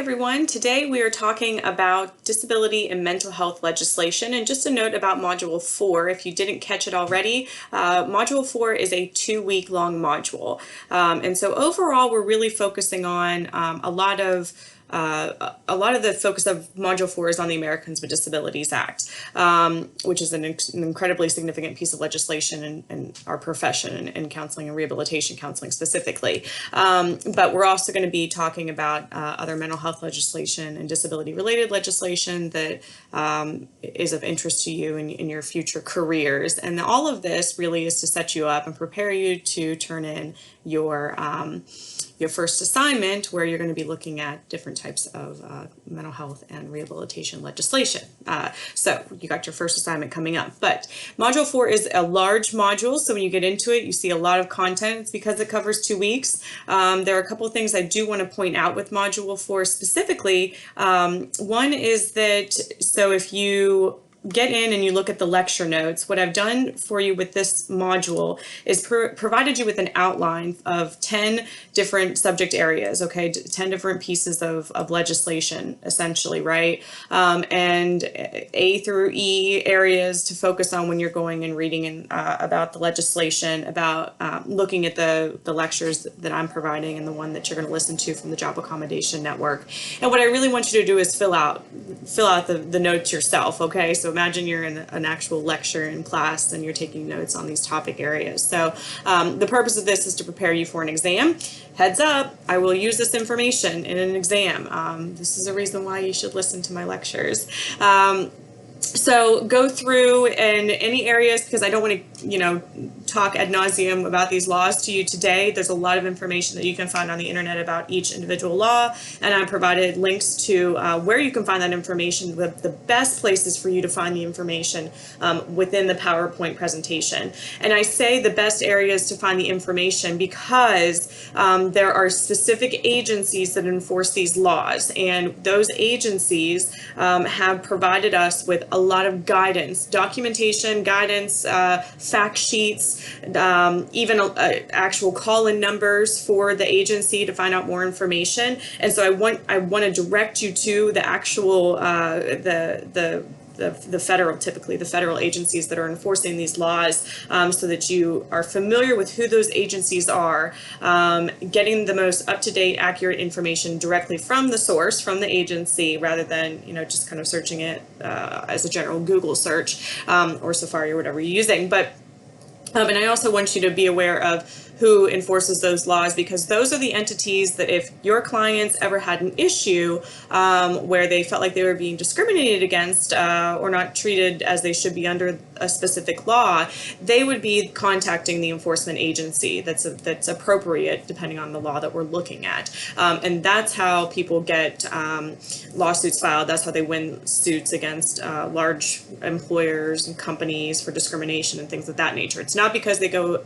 everyone. Today we are talking about disability and mental health legislation, and just a note about Module 4, if you didn't catch it already, Module 4 is a 2-week long module. And so overall we're really focusing on a lot of the focus of Module 4 is on the Americans with Disabilities Act, which is an incredibly significant piece of legislation in our profession, in counseling and rehabilitation counseling specifically. But we're also going to be talking about other mental health legislation and disability-related legislation that is of interest to you in your future careers. And all of this really is to set you up and prepare you to turn in your first assignment, where you're going to be looking at different types of mental health and rehabilitation legislation. So you got your first assignment coming up. But Module 4 is a large module, so when you get into it, you see a lot of content. It's because it covers 2 weeks. There are a couple of things I do want to point out with Module 4 specifically. One is that, so if you get in and you look at the lecture notes, what I've done for you with this module is provided you with an outline of 10 different subject areas, okay, 10 different pieces of legislation, essentially, right? And A through E areas to focus on when you're going and reading about the legislation, about looking at the lectures that I'm providing and the one that you're going to listen to from the Job Accommodation Network. And what I really want you to do is fill out the notes yourself, okay? So imagine you're in an actual lecture in class and you're taking notes on these topic areas. So the purpose of this is to prepare you for an exam. Heads up, I will use this information in an exam. This is a reason why you should listen to my lectures. So go through in any areas, because I don't want to, talk ad nauseum about these laws to you today. There's a lot of information that you can find on the internet about each individual law, and I provided links to where you can find that information, the best places for you to find the information within the PowerPoint presentation. And I say the best areas to find the information because there are specific agencies that enforce these laws, and those agencies have provided us with a lot of guidance, documentation, guidance, fact sheets, even actual call-in numbers for the agency to find out more information. And so I want to direct you to the actual the federal, typically the federal agencies that are enforcing these laws, so that you are familiar with who those agencies are, getting the most up-to-date, accurate information directly from the source, from the agency, rather than just kind of searching it as a general Google search or Safari or whatever you're using. But and I also want you to be aware of who enforces those laws, because those are the entities that if your clients ever had an issue where they felt like they were being discriminated against or not treated as they should be under a specific law, they would be contacting the enforcement agency that's appropriate depending on the law that we're looking at. And that's how people get lawsuits filed. That's how they win suits against large employers and companies for discrimination and things of that nature. It's not because they go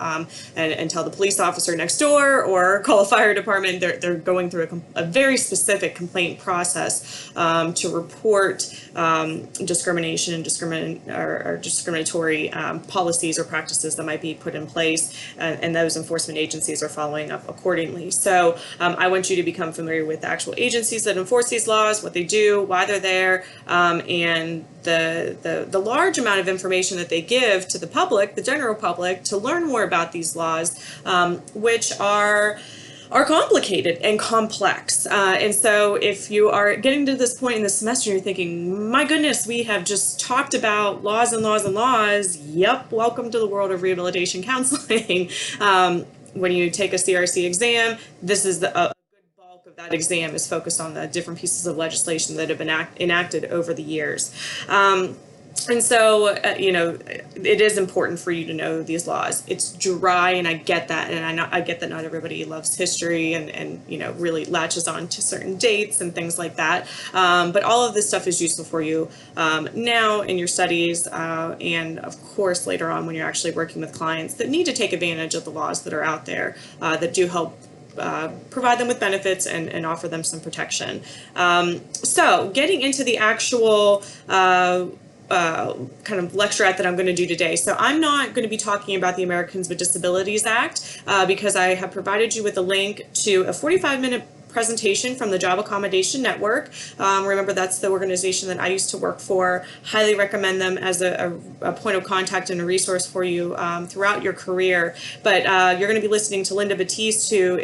and tell the police officer next door or call a fire department. They're going through a very specific complaint process to report discrimination and discriminatory policies or practices that might be put in place, and those enforcement agencies are following up accordingly. So I want you to become familiar with the actual agencies that enforce these laws, what they do, why they're there, and the large amount of information that they give to the public, the general public, to learn more about these laws, which are complicated and complex. And so if you are getting to this point in the semester, you're thinking, my goodness, we have just talked about laws and laws and laws. Yep, welcome to the world of rehabilitation counseling. When you take a CRC exam, this is a good bulk of that exam is focused on the different pieces of legislation that have been enacted over the years. And so, it is important for you to know these laws. It's dry, and I get that, and I get that not everybody loves history and really latches on to certain dates and things like that. But all of this stuff is useful for you now in your studies, and of course later on when you're actually working with clients that need to take advantage of the laws that are out there that do help provide them with benefits and offer them some protection. So getting into the actual kind of lecturette that I'm going to do today. So I'm not going to be talking about the Americans with Disabilities Act because I have provided you with a link to a 45-minute presentation from the Job Accommodation Network. Remember, that's the organization that I used to work for. Highly recommend them as a point of contact and a resource for you throughout your career. But you're going to be listening to Linda Batiste, who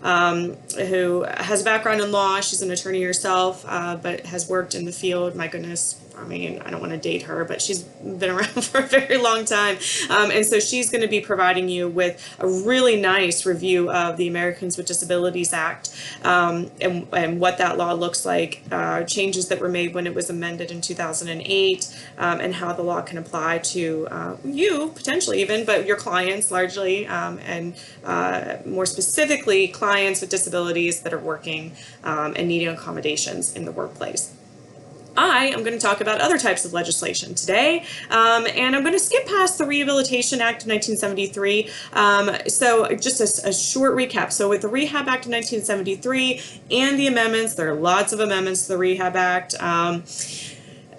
has a background in law. She's an attorney herself, but has worked in the field. My goodness, I mean, I don't want to date her, but she's been around for a very long time. And so she's going to be providing you with a really nice review of the Americans with Disabilities Act, and what that law looks like, changes that were made when it was amended in 2008, and how the law can apply to you, potentially even, but your clients largely, and more specifically, clients with disabilities that are working and needing accommodations in the workplace. I am going to talk about other types of legislation today, and I'm going to skip past the Rehabilitation Act of 1973. So just a short recap. So with the Rehab Act of 1973 and the amendments, there are lots of amendments to the Rehab Act.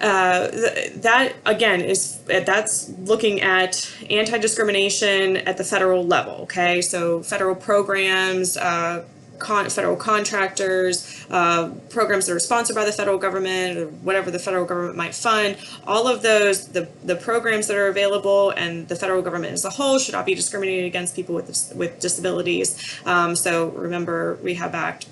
That again that's looking at anti-discrimination at the federal level. Okay, so federal programs, federal contractors, programs that are sponsored by the federal government or whatever the federal government might fund, all of those, the programs that are available and the federal government as a whole should not be discriminated against people with disabilities. So remember, Rehab Act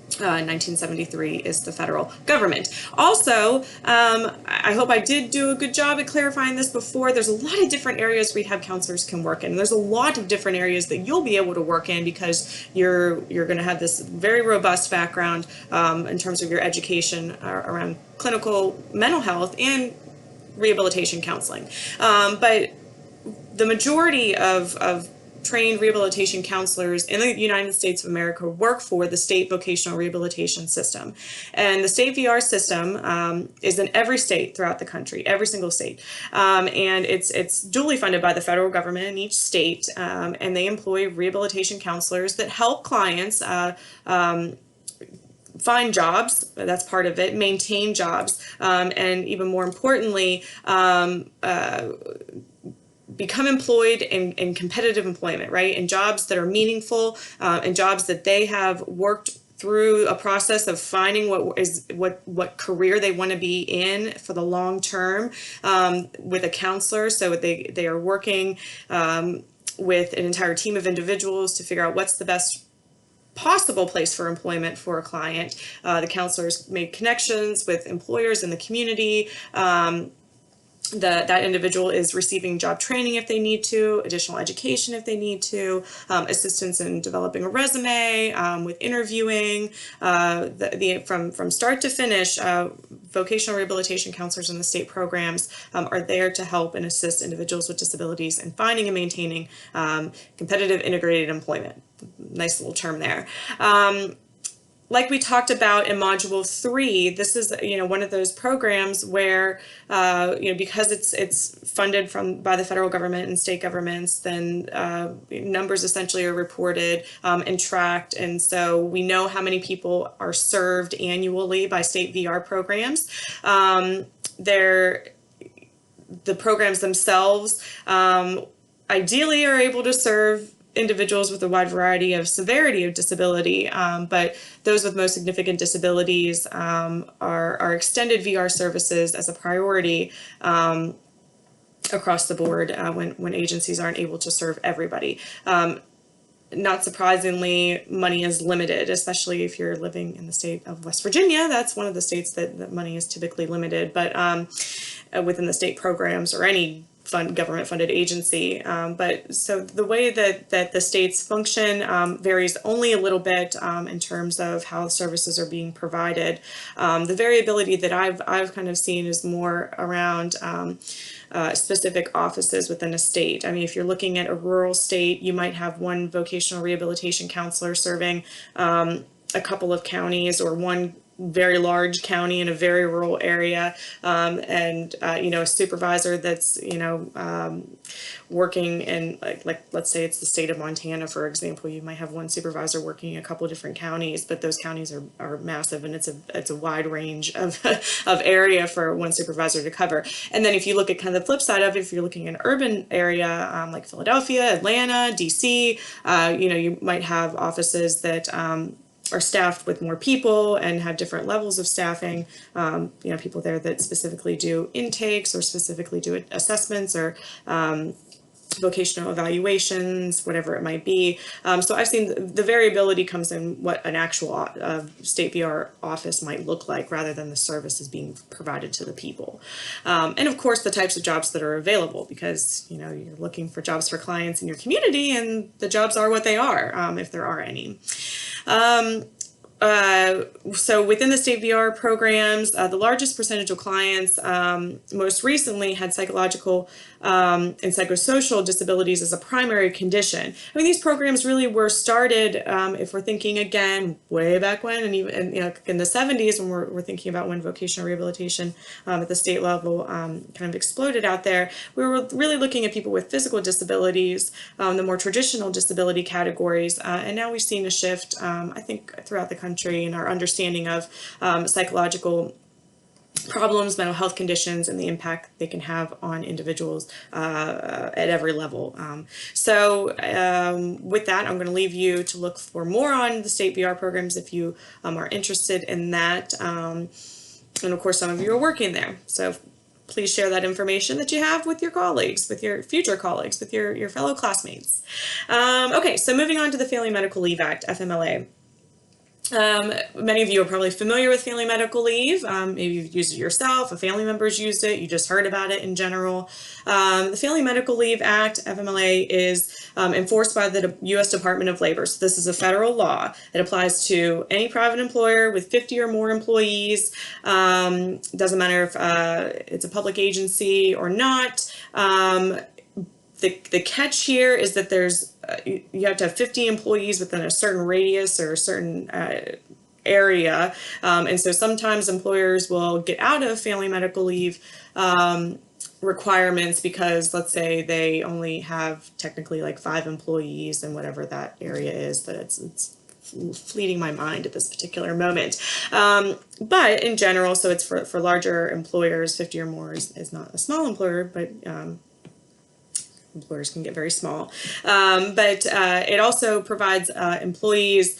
1973 is the federal government. Also, I hope I did do a good job at clarifying this before. There's a lot of different areas rehab counselors can work in. There's a lot of different areas that you'll be able to work in because you're going to have this very robust background in terms of your education around clinical mental health and rehabilitation counseling. But the majority of trained rehabilitation counselors in the United States of America work for the state vocational rehabilitation system. And the state VR system is in every state throughout the country, every single state. And it's duly funded by the federal government in each state, and they employ rehabilitation counselors that help clients find jobs, that's part of it, maintain jobs, and even more importantly, become employed in competitive employment, right? In jobs that are meaningful, and jobs that they have worked through a process of finding what career they want to be in for the long term, with a counselor. So they are working with an entire team of individuals to figure out what's the best possible place for employment for a client. The counselors make connections with employers in the community. That individual is receiving job training if they need to, additional education if they need to, assistance in developing a resume, with interviewing, from start to finish. Vocational rehabilitation counselors in the state programs are there to help and assist individuals with disabilities in finding and maintaining competitive integrated employment. Nice little term there. Like we talked about in Module 3, this is one of those programs where because it's funded by the federal government and state governments, then numbers essentially are reported and tracked, and so we know how many people are served annually by state VR programs. The programs themselves ideally are able to serve individuals with a wide variety of severity of disability, but those with most significant disabilities are extended VR services as a priority across the board when agencies aren't able to serve everybody. Not surprisingly, money is limited, especially if you're living in the state of West Virginia. That's one of the states that money is typically limited, but within the state programs or any government-funded agency. But so the way that the states function varies only a little bit in terms of how services are being provided. The variability that I've kind of seen is more around specific offices within a state. I mean, if you're looking at a rural state, you might have one vocational rehabilitation counselor serving a couple of counties, or one very large county in a very rural area, and a supervisor that's working in like let's say it's the state of Montana, for example. You might have one supervisor working in a couple of different counties, but those counties are massive, and it's a wide range of area for one supervisor to cover. And then if you look at kind of the flip side of it, if you're looking at an urban area like Philadelphia, Atlanta, DC, you might have offices that are staffed with more people and have different levels of staffing. People there that specifically do intakes or specifically do assessments or vocational evaluations, whatever it might be. So I've seen the variability comes in what an actual state VR office might look like rather than the services being provided to the people. And of course, the types of jobs that are available, because you're looking for jobs for clients in your community, and the jobs are what they are, if there are any. So within the state VR programs, the largest percentage of clients most recently had psychological and psychosocial disabilities as a primary condition. I mean, these programs really were started, if we're thinking again, way back when, and even in the 70s, when we're thinking about when vocational rehabilitation at the state level kind of exploded out there. We were really looking at people with physical disabilities, the more traditional disability categories, and now we've seen a shift, I think, throughout the country in our understanding of psychological problems, mental health conditions, and the impact they can have on individuals at every level. With that, I'm going to leave you to look for more on the state VR programs if you are interested in that. And of course, some of you are working there. So please share that information that you have with your colleagues, with your future colleagues, with your fellow classmates. Okay, so moving on to the Family Medical Leave Act, FMLA. Many of you are probably familiar with family medical leave. Maybe you've used it yourself, a family member's used it, you just heard about it in general. The Family Medical Leave Act, FMLA, is enforced by the U.S. Department of Labor. So this is a federal law. It applies to any private employer with 50 or more employees. Doesn't matter if it's a public agency or not. The catch here is that you have to have 50 employees within a certain radius or a certain area, and so sometimes employers will get out of family medical leave requirements because, let's say, they only have technically like 5 employees in whatever that area is, but it's fleeting my mind at this particular moment. But in general, so it's for larger employers. 50 or more is not a small employer, but employers can get very small. But it also provides employees,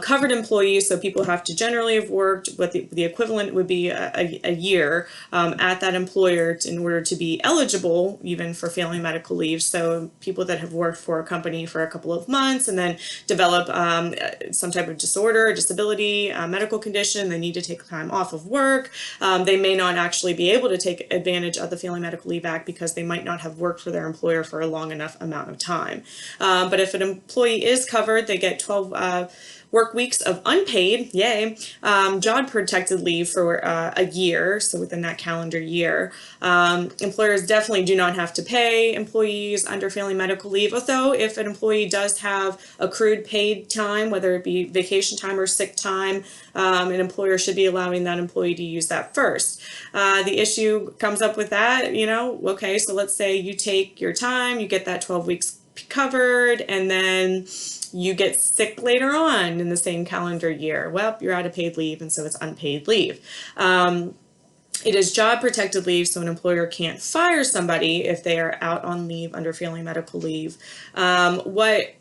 covered employees, so people have to generally have worked what the equivalent would be a year at that employer in order to be eligible even for family medical leave. So people that have worked for a company for a couple of months and then develop some type of disorder, disability, medical condition, they need to take time off of work. They may not actually be able to take advantage of the Family Medical Leave Act because they might not have worked for their employer for a long enough amount of time. But if an employee is covered, they get 12 work weeks of unpaid, yay, job protected leave for a year, so within that calendar year. Employers definitely do not have to pay employees under family medical leave, although if an employee does have accrued paid time, whether it be vacation time or sick time, an employer should be allowing that employee to use that first. The issue comes up with that, okay, so let's say you take your time, you get that 12 weeks covered, and then you get sick later on in the same calendar year. Well, you're out of paid leave, and so it's unpaid leave. It is job protected leave, so an employer can't fire somebody if they are out on leave under family medical leave. What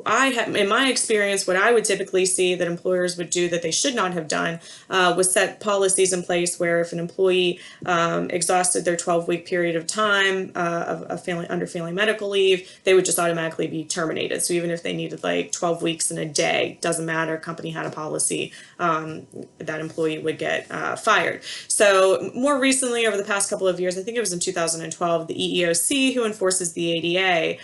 I have, in my experience, what I would typically see that employers would do that they should not have done was set policies in place where if an employee exhausted their 12-week period of time of under family medical leave, they would just automatically be terminated. So even if they needed like 12 weeks and a day, doesn't matter, company had a policy, that employee would get fired. So more recently, over the past couple of years, I think it was in 2012, the EEOC, who enforces the ADA,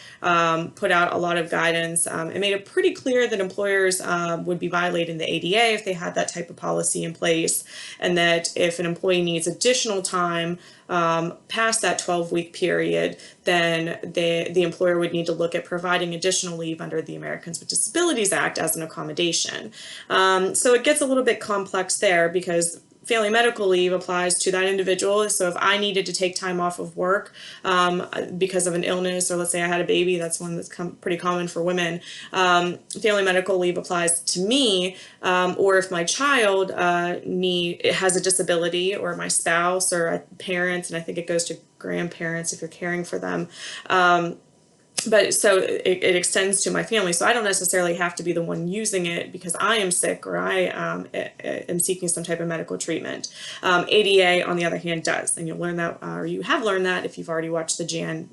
put out a lot of guidance. It made it pretty clear that employers would be violating the ADA if they had that type of policy in place, and that if an employee needs additional time past that 12-week period, then the employer would need to look at providing additional leave under the Americans with Disabilities Act as an accommodation. So it gets a little bit complex there because family medical leave applies to that individual. So if I needed to take time off of work because of an illness, or let's say I had a baby, that's one that's pretty common for women, family medical leave applies to me. Or if my child has a disability, or my spouse or parents, and I think it goes to grandparents if you're caring for them, but so it extends to my family. So I don't necessarily have to be the one using it because I am sick or I am seeking some type of medical treatment. ADA, on the other hand, does, and you'll learn that, or you have learned that if you've already watched the Jan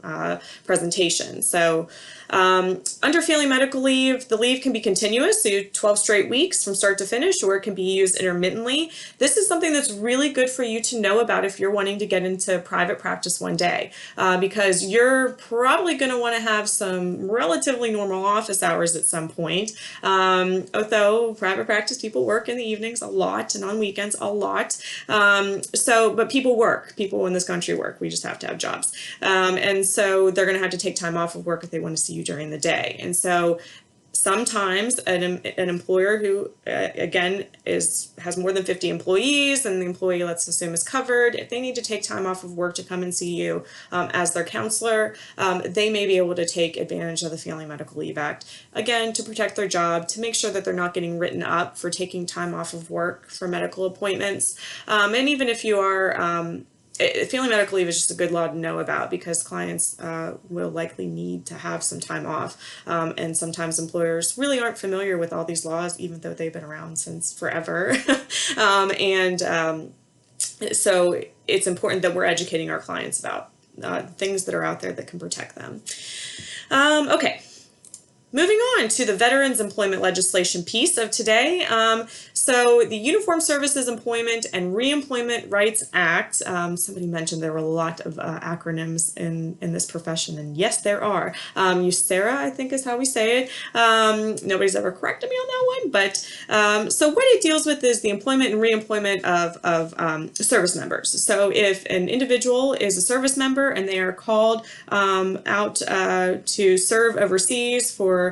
presentation. So under family medical leave, the leave can be continuous, so 12 straight weeks from start to finish, or it can be used intermittently. This is something that's really good for you to know about if you're wanting to get into private practice one day, because you're probably going to want to have some relatively normal office hours at some point. Although private practice people work in the evenings a lot and on weekends a lot. But people work. People in this country work. We just have to have jobs. And so they're going to have to take time off of work if they want to see you during the day. And so sometimes an employer who, again, has more than 50 employees and the employee, let's assume, is covered, if they need to take time off of work to come and see you as their counselor, they may be able to take advantage of the Family Medical Leave Act, again, to protect their job, to make sure that they're not getting written up for taking time off of work for medical appointments. And even if you are family medical leave is just a good law to know about because clients will likely need to have some time off. And sometimes employers really aren't familiar with all these laws, even though they've been around since forever. So it's important that we're educating our clients about things that are out there that can protect them. Okay. Moving on to the Veterans Employment Legislation piece of today. So the Uniformed Services Employment and Reemployment Rights Act, somebody mentioned there were a lot of acronyms in this profession, and yes, there are. USERA, I think is how we say it. Nobody's ever corrected me on that one, but so what it deals with is the employment and reemployment of service members. So if an individual is a service member and they are called out to serve overseas for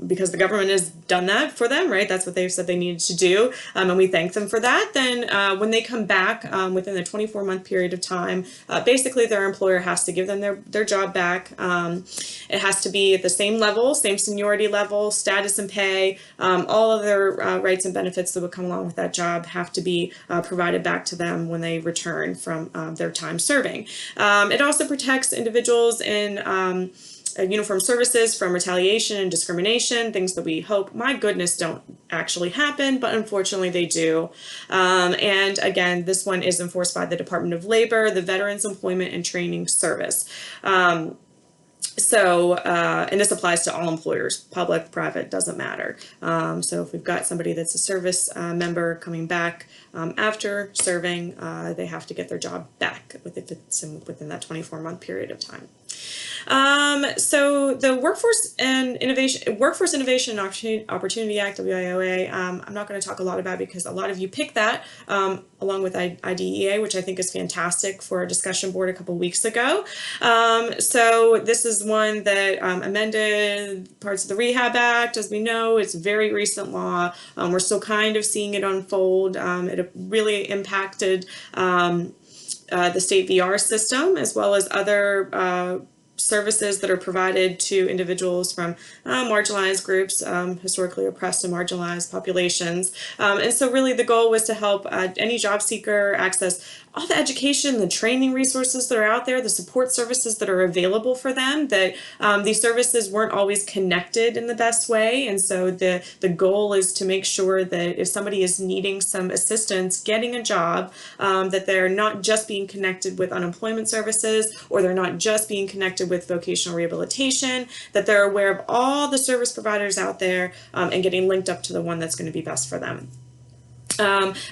because the government has done that for them, right? That's what they've said they needed to do, and we thank them for that. Then when they come back within the 24-month period of time, basically their employer has to give them their job back. It has to be at the same level, same seniority level, status and pay. All of their rights and benefits that would come along with that job have to be provided back to them when they return from their time serving. It also protects individuals in uniform services from retaliation and discrimination, things that we hope, my goodness, don't actually happen, but unfortunately they do. And again, this one is enforced by the Department of Labor, the Veterans Employment and Training Service. And this applies to all employers, public, private, doesn't matter. So if we've got somebody that's a service member coming back after serving, they have to get their job back if it's within that 24-month period of time. So the Workforce Innovation and Opportunity Act, WIOA, I'm not going to talk a lot about because a lot of you picked that along with IDEA, which I think is fantastic, for our discussion board a couple weeks ago. So this is one that amended parts of the REHB Act. As we know, it's a very recent law. We're still kind of seeing it unfold. It really impacted the state VR system as well as other services that are provided to individuals from marginalized groups, historically oppressed and marginalized populations. And so really the goal was to help any job seeker access all the education, the training resources that are out there, the support services that are available for them, that these services weren't always connected in the best way. And so the goal is to make sure that if somebody is needing some assistance getting a job, that they're not just being connected with unemployment services, or they're not just being connected with vocational rehabilitation, that they're aware of all the service providers out there and getting linked up to the one that's going to be best for them.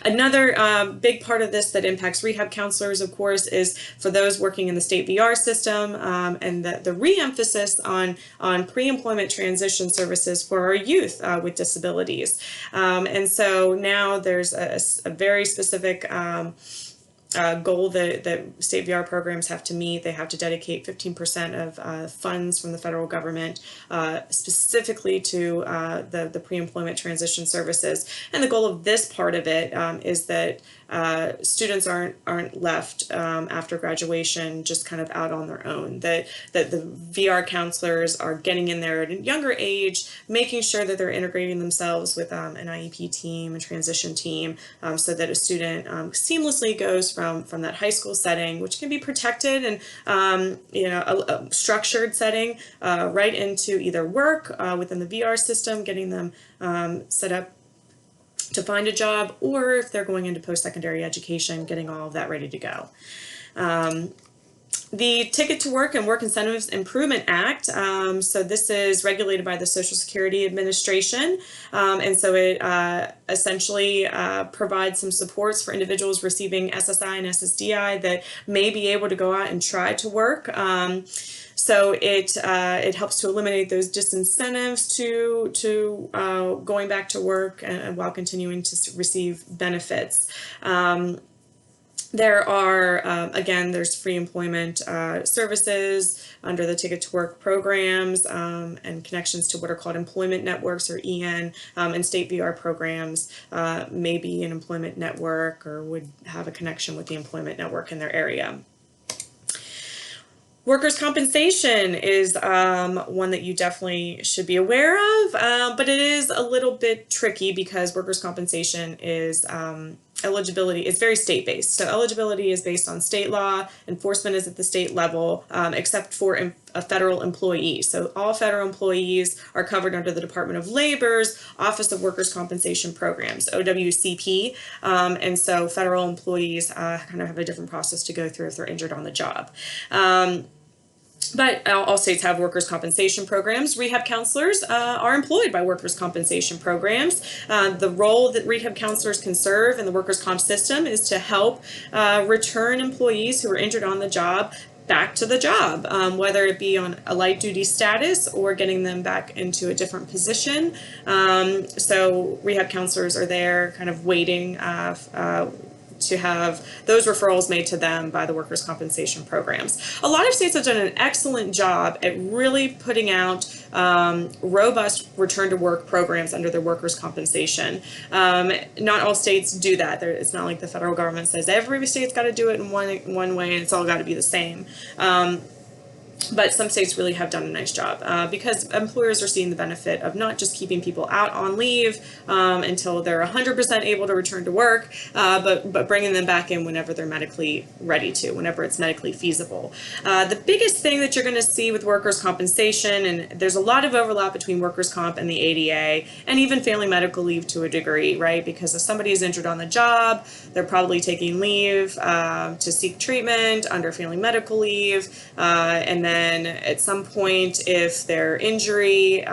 Another big part of this that impacts rehab counselors, of course, is for those working in the state VR system, and the re-emphasis on pre-employment transition services for our youth with disabilities. And so now there's a very specific goal that state VR programs have to meet. They have to dedicate 15% of funds from the federal government specifically to the pre-employment transition services. And the goal of this part of it is that students aren't left after graduation just kind of out on their own. That the VR counselors are getting in there at a younger age, making sure that they're integrating themselves with an IEP team, a transition team, so that a student seamlessly goes from that high school setting, which can be protected and a structured setting, right into either work within the VR system, getting them set up to find a job, or if they're going into post-secondary education, getting all of that ready to go. The Ticket to Work and Work Incentives Improvement Act, so this is regulated by the Social Security Administration, and so it essentially provides some supports for individuals receiving SSI and SSDI that may be able to go out and try to work. So it helps to eliminate those disincentives to going back to work and while continuing to receive benefits. There are, again, there's free employment services under the Ticket to Work programs and connections to what are called employment networks, or EN, and state VR programs may be an employment network or would have a connection with the employment network in their area. Workers' compensation is one that you definitely should be aware of, but it is a little bit tricky because workers' compensation is eligibility is very state-based. So eligibility is based on state law, enforcement is at the state level, except for a federal employee. So all federal employees are covered under the Department of Labor's Office of Workers' Compensation Programs, OWCP, and so federal employees kind of have a different process to go through if they're injured on the job. But all states have workers' compensation programs. Rehab counselors are employed by workers' compensation programs. The role that rehab counselors can serve in the workers' comp system is to help return employees who are injured on the job back to the job, whether it be on a light duty status or getting them back into a different position. So rehab counselors are there kind of waiting to have those referrals made to them by the workers' compensation programs. A lot of states have done an excellent job at really putting out robust return to work programs under their workers' compensation. Not all states do that. It's not like the federal government says every state's got to do it in one way and it's all got to be the same. But some states really have done a nice job because employers are seeing the benefit of not just keeping people out on leave until they're 100% able to return to work, but bringing them back in whenever they're medically ready to, whenever it's medically feasible. The biggest thing that you're going to see with workers' compensation, and there's a lot of overlap between workers' comp and the ADA, and even family medical leave to a degree, right? Because if somebody is injured on the job, they're probably taking leave to seek treatment under family medical leave, and then at some point, if their injury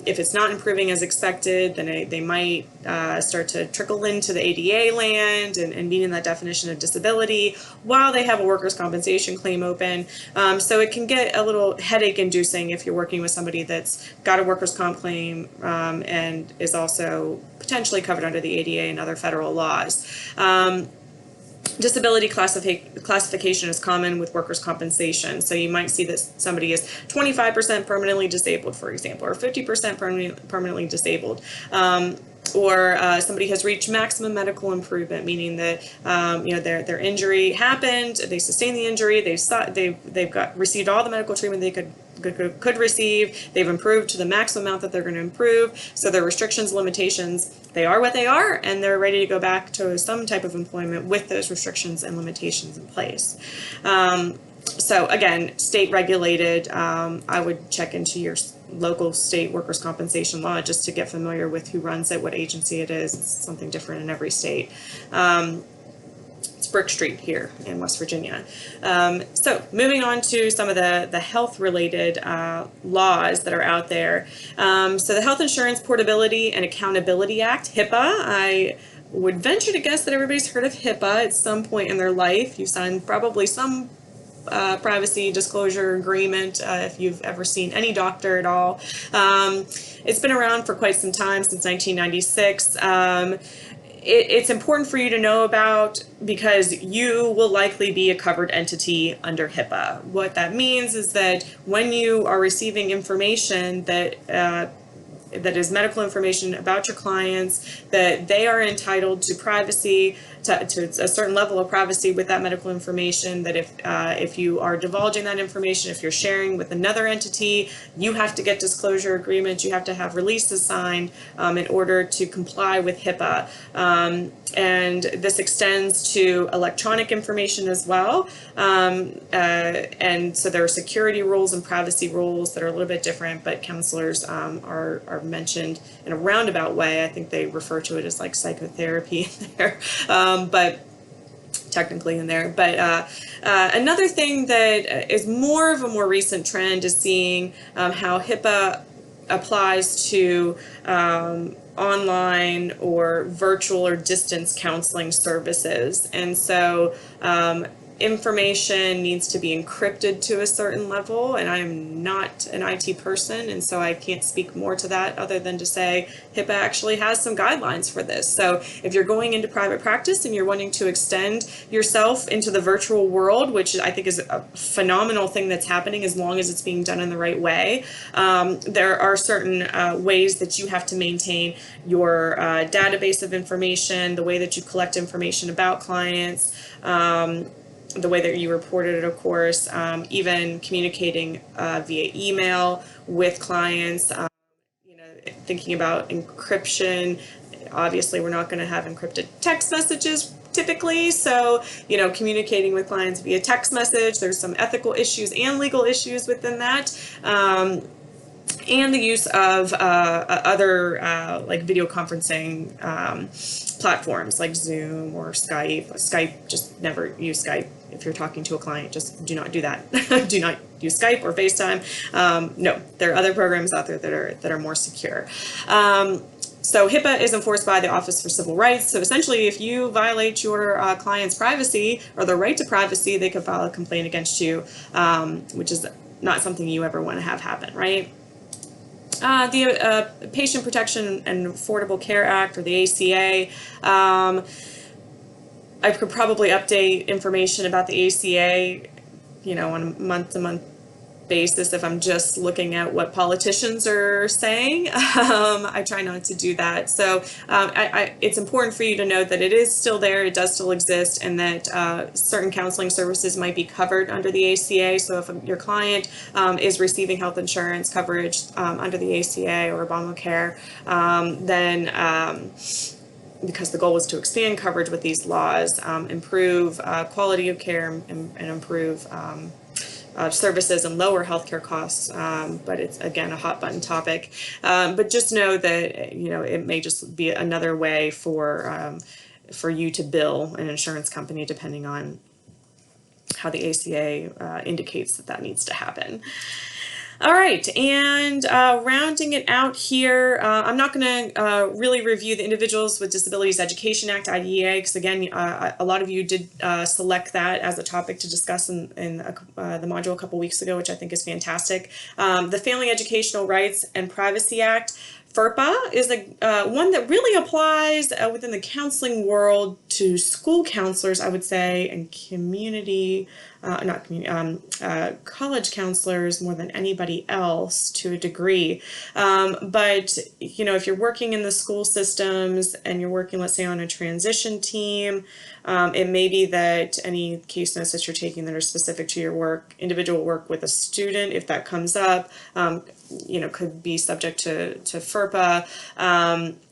if it's not improving as expected, then they might start to trickle into the ADA land and meeting that definition of disability while they have a workers' compensation claim open. So it can get a little headache inducing if you're working with somebody that's got a workers' comp claim and is also potentially covered under the ADA and other federal laws. Disability classification is common with workers' compensation. So you might see that somebody is 25% permanently disabled, for example, or 50% permanently disabled. Or somebody has reached maximum medical improvement, meaning that their injury happened, they sustained the injury, they've received all the medical treatment they could receive, they've improved to the maximum amount that they're going to improve, so their restrictions, limitations, they are what they are, and they're ready to go back to some type of employment with those restrictions and limitations in place. So again, state regulated, I would check into your local state workers' compensation law just to get familiar with who runs it, what agency it is. It's something different in every state. It's Brick Street here in West Virginia. So moving on to some of the health-related laws that are out there. So the Health Insurance Portability and Accountability Act, HIPAA. I would venture to guess that everybody's heard of HIPAA at some point in their life. You've signed probably some privacy disclosure agreement if you've ever seen any doctor at all. It's been around for quite some time, since 1996. It's important for you to know about because you will likely be a covered entity under HIPAA. What that means is that when you are receiving information that that is medical information about your clients, that they are entitled to privacy, to a certain level of privacy with that medical information, that if you are divulging that information, if you're sharing with another entity, you have to get disclosure agreements, you have to have releases signed in order to comply with HIPAA. And this extends to electronic information as well. And so there are security rules and privacy rules that are a little bit different, but counselors are mentioned in a roundabout way. I think they refer to it as like psychotherapy in there, but technically in there. But another thing that is more of a more recent trend is seeing how HIPAA applies to online or virtual or distance counseling services. And so information needs to be encrypted to a certain level, and I am not an IT person, and so I can't speak more to that other than to say HIPAA actually has some guidelines for this. So if you're going into private practice and you're wanting to extend yourself into the virtual world, which I think is a phenomenal thing that's happening as long as it's being done in the right way, there are certain ways that you have to maintain your database of information, the way that you collect information about clients, the way that you reported it, of course, even communicating via email with clients, thinking about encryption. Obviously, we're not going to have encrypted text messages typically, so, communicating with clients via text message, there's some ethical issues and legal issues within that. And the use of other like video conferencing platforms like Zoom or Skype. Skype, just never use Skype. If you're talking to a client, just do not do that. Do not use Skype or FaceTime. No, there are other programs out there that are more secure. So HIPAA is enforced by the Office for Civil Rights. So essentially, if you violate your client's privacy or their right to privacy, they could file a complaint against you, which is not something you ever want to have happen, right? The Patient Protection and Affordable Care Act, or the ACA. I could probably update information about the ACA, on a month-to-month basis if I'm just looking at what politicians are saying. I try not to do that. So it's important for you to know that it is still there, it does still exist, and that certain counseling services might be covered under the ACA. So if your client is receiving health insurance coverage under the ACA or Obamacare, then because the goal was to expand coverage with these laws, improve quality of care, and improve services and lower healthcare costs, but it's again a hot button topic. But just know that it may just be another way for you to bill an insurance company, depending on how the ACA indicates that needs to happen. All right, and rounding it out here, I'm not going to really review the Individuals with Disabilities Education Act, IDEA, because again, a lot of you did select that as a topic to discuss in the module a couple weeks ago, which I think is fantastic. The Family Educational Rights and Privacy Act, FERPA, is one that really applies within the counseling world to school counselors, I would say, and college counselors more than anybody else to a degree. But, if you're working in the school systems and you're working, let's say, on a transition team, it may be that any case notes that you're taking that are specific to your individual work with a student, if that comes up, could be subject to FERPA,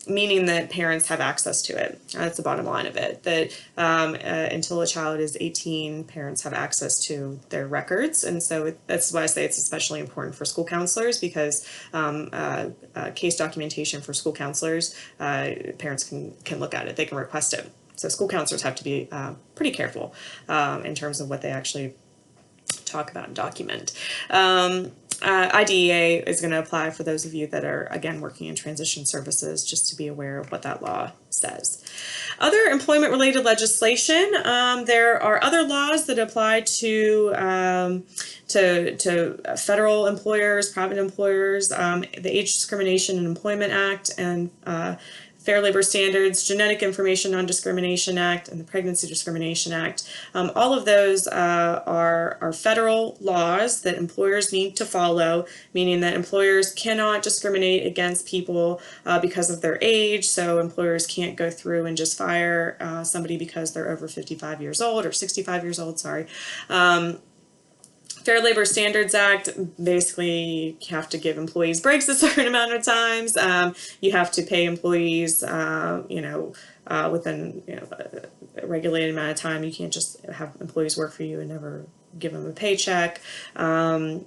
meaning that parents have access to it. That's the bottom line of it, that until a child is 18, parents have access to their records. And so that's why I say it's especially important for school counselors, because case documentation for school counselors, parents can look at it, they can request it. So school counselors have to be pretty careful in terms of what they actually talk about and document. IDEA is going to apply for those of you that are, again, working in transition services, just to be aware of what that law says. Other employment-related legislation, there are other laws that apply to federal employers, private employers, the Age Discrimination in Employment Act, and Fair Labor Standards, Genetic Information Non-Discrimination Act, and the Pregnancy Discrimination Act. All of those are federal laws that employers need to follow, meaning that employers cannot discriminate against people because of their age. So employers can't go through and just fire somebody because they're over 55 years old or 65 years old, sorry. Fair Labor Standards Act, basically you have to give employees breaks a certain amount of times. You have to pay employees, within a regulated amount of time. You can't just have employees work for you and never give them a paycheck. And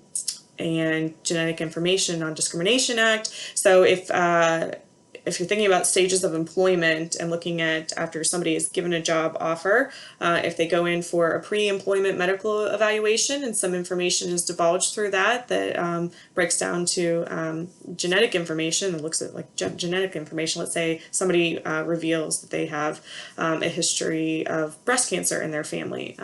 Genetic Information Non-Discrimination Act. So if you're thinking about stages of employment and looking at after somebody is given a job offer, if they go in for a pre-employment medical evaluation and some information is divulged through that breaks down to genetic information and looks at like genetic information. Let's say somebody reveals that they have a history of breast cancer in their family.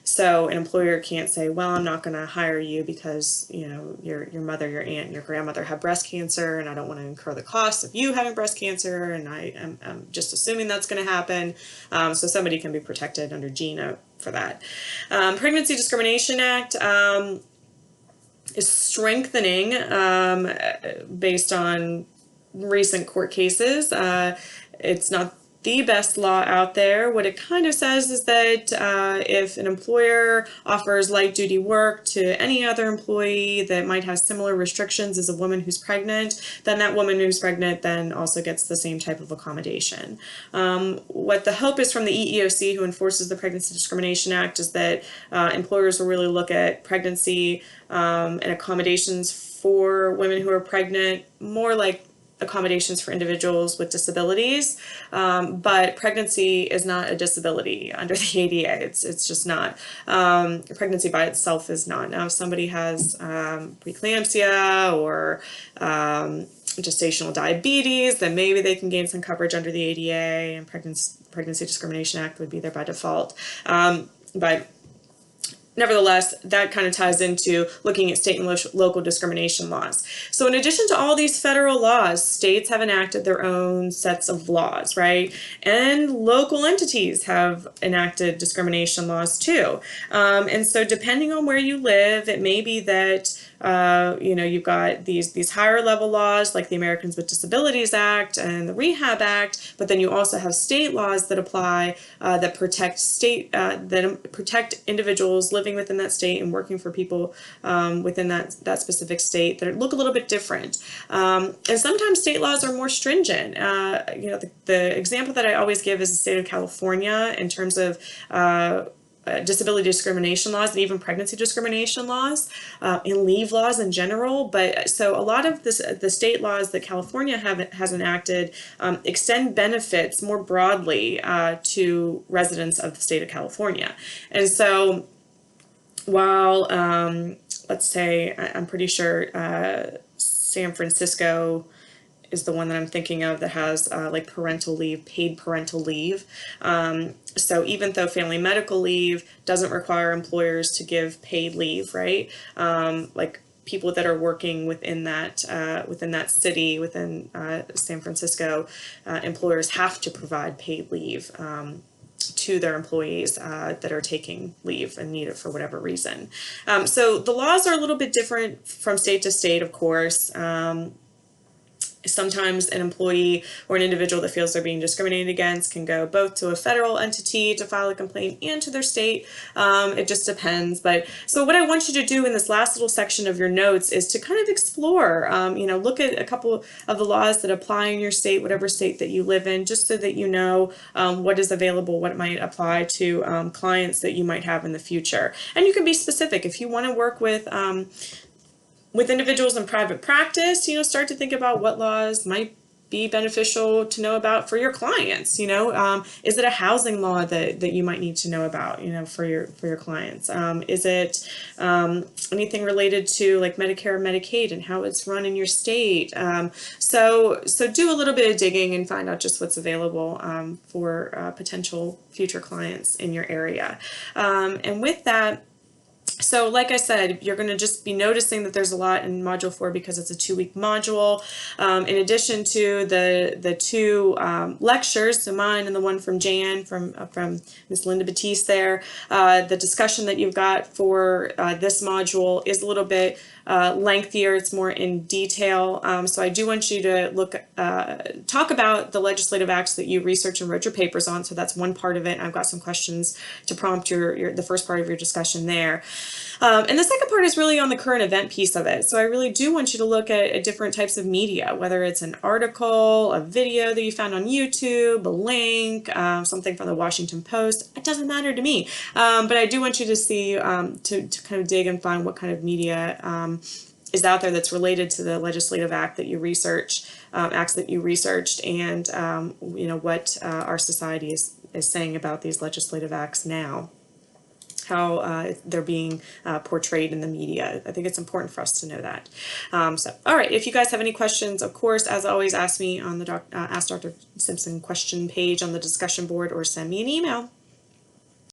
So an employer can't say, well, I'm not going to hire you because, your mother, your aunt, and your grandmother have breast cancer, and I don't want to incur the cost of you having breast cancer, and I'm just assuming that's going to happen. So somebody can be protected under GINA for that. Pregnancy Discrimination Act is strengthening based on recent court cases. It's not the best law out there. What it kind of says is that if an employer offers light duty work to any other employee that might have similar restrictions as a woman who's pregnant, then that woman who's pregnant then also gets the same type of accommodation. What the hope is from the EEOC, who enforces the Pregnancy Discrimination Act, is that employers will really look at pregnancy and accommodations for women who are pregnant more like accommodations for individuals with disabilities, but pregnancy is not a disability under the ADA. It's just not. Pregnancy by itself is not. Now, if somebody has preeclampsia or gestational diabetes, then maybe they can gain some coverage under the ADA, and Pregnancy Discrimination Act would be there by default. But nevertheless, that kind of ties into looking at state and local discrimination laws. So in addition to all these federal laws, states have enacted their own sets of laws, right? And local entities have enacted discrimination laws too. And so depending on where you live, it may be that you've got these higher level laws like the Americans with Disabilities Act and the REHB Act, but then you also have state laws that apply that protect individuals living within that state and working for people within that specific state that look a little bit different. And sometimes state laws are more stringent. The example that I always give is the state of California in terms of disability discrimination laws and even pregnancy discrimination laws and leave laws in general. But so a lot of the state laws that California has enacted extend benefits more broadly to residents of the state of California. And so while let's say I'm pretty sure San Francisco is the one that I'm thinking of that has like parental leave, paid parental leave. So even though family medical leave doesn't require employers to give paid leave, right? Like people that are working within that city, within San Francisco, employers have to provide paid leave to their employees that are taking leave and need it for whatever reason. So the laws are a little bit different from state to state, of course. Sometimes an employee or an individual that feels they're being discriminated against can go both to a federal entity to file a complaint and to their state. It just depends. But so what I want you to do in this last little section of your notes is to kind of explore, look at a couple of the laws that apply in your state, whatever state that you live in, just so that you know what is available, what might apply to clients that you might have in the future. And you can be specific. If you want to work with individuals in private practice, start to think about what laws might be beneficial to know about for your clients. Is it a housing law that you might need to know about, for your clients? Is it anything related to like Medicare or Medicaid and how it's run in your state? So do a little bit of digging and find out just what's available for potential future clients in your area. And with that, So like I said, you're going to just be noticing that there's a lot in Module 4 because it's a 2-week module. In addition to the two lectures, so mine and the one from Jan, from Miss Linda Batiste there, the discussion that you've got for this module is a little bit lengthier. It's more in detail. So I do want you to talk about the legislative acts that you research and wrote your papers on. So that's one part of it. I've got some questions to prompt the first part of your discussion there. And the second part is really on the current event piece of it. So I really do want you to look at different types of media, whether it's an article, a video that you found on YouTube, a link, something from the Washington Post. It doesn't matter to me. But I do want you to see, to kind of dig and find what kind of media is out there that's related to the legislative act that you acts that you researched, and what our society is saying about these legislative acts now, how they're being portrayed in the media. I think it's important for us to know that. All right, if you guys have any questions, of course, as always, ask me on the Ask Dr. Simpson question page on the discussion board, or send me an email.